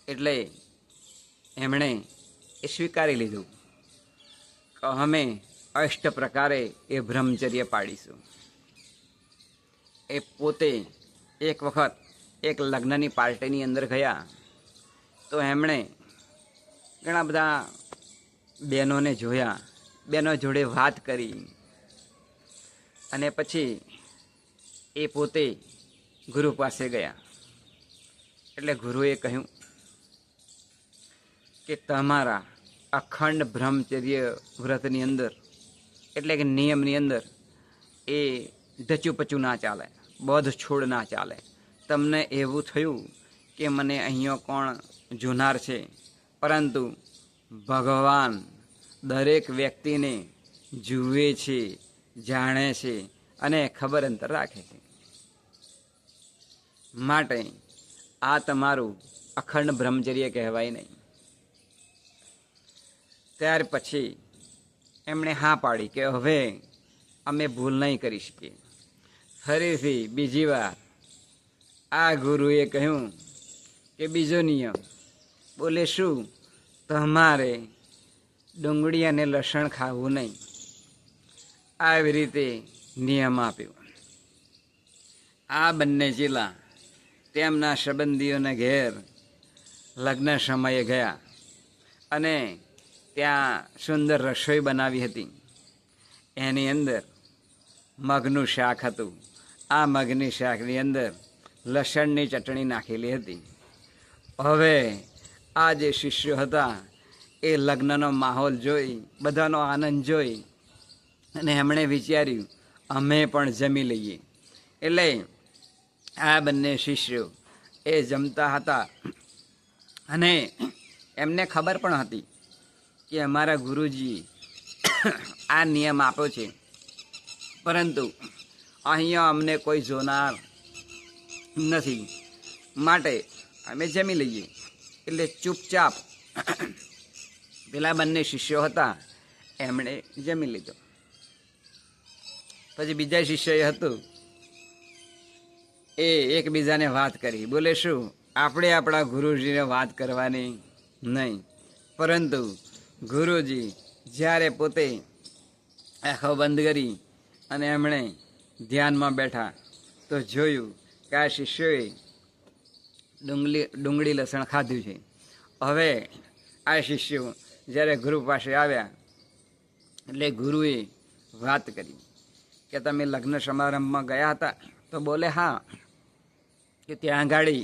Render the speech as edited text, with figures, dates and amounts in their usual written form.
એટલે એમણે એ સ્વીકારી લીધું કે અમે અષ્ટ પ્રકારે એ બ્રહ્મચર્ય પાડીશું. એ પોતે એક વખત એક લગ્નની પાર્ટીની અંદર ગયા તો એમણે ઘણા બધા બહેનોને જોયા, બહેનો જોડે વાત કરી અને પછી એ પોતે ગુરુ પાસે ગયા. એટલે ગુરુએ કહ્યું કે તમારા અખંડ બ્રહ્મચર્ય વ્રતની અંદર એટલે કે નિયમની અંદર એ ઢચુપચું ના ચાલે, બધ છોડ ના ચાલે. તમને એવું થયું કે મને અહીંયા કોણ જોનાર છે, પરંતુ ભગવાન દરેક વ્યક્તિને જુએ છે, જાણે છે અને ખબર અંતર રાખે છે. માટે આ તમારું અખંડ બ્રહ્મચર્ય કહેવાય નહીં. ત્યાર પછી એમણે હા પાડી કે હવે અમે ભૂલ નહીં કરી શકીએ. ફરીથી બીજી વાર આ ગુરુએ કહ્યું કે બીજો નિયમ, બોલે શું, તમારે ડુંગળી અને લસણ ખાવું નહીં. આવી રીતે નિયમ આપ્યો. આ બંને ચેલા તેમના સંબંધીઓના ઘેર લગ્ન સમયે ગયા અને ત્યાં સુંદર રસોઈ બનાવી હતી. એની અંદર મગનું શાક હતું. આ મગની શાકની અંદર લસણની ચટણી નાખેલી હતી. હવે આ જે શિષ્યો હતા એ લગ્નનો માહોલ જોઈ, બધાનો આનંદ જોઈ અને એમણે વિચાર્યું અમે પણ જમી લઈએ. એટલે આ બંને શિષ્યો એ જમતા હતા અને એમને ખબર પણ હતી કે અમારા ગુરુજી આ નિયમ આપ્યો છે, પરંતુ અહીંયા અમને કોઈ જોનાર નથી, માટે અમે જમી લઈએ. એટલે ચૂપચાપ પેલા બંને શિષ્યો હતા એમણે જમી લીધો. પછી બીજા શિષ્યએ હતું એ એકબીજાને વાત કરી. બોલે શું, આપણે આપણા ગુરુજીને વાત કરવાની નહીં, પરંતુ ગુરુજી જ્યારે પોતે આંખો બંધ કરી અને એમણે ધ્યાનમાં બેઠા તો જોયું કે આ શિષ્યોએ ડુંગળી લસણ ખાધું છે. હવે આ શિષ્યો જ્યારે ગુરુ પાસે આવ્યા એટલે ગુરુએ વાત કરી કે તમે લગ્ન સમારંભમાં ગયા હતા? તો બોલે હા, કે ત્યાં ગાડી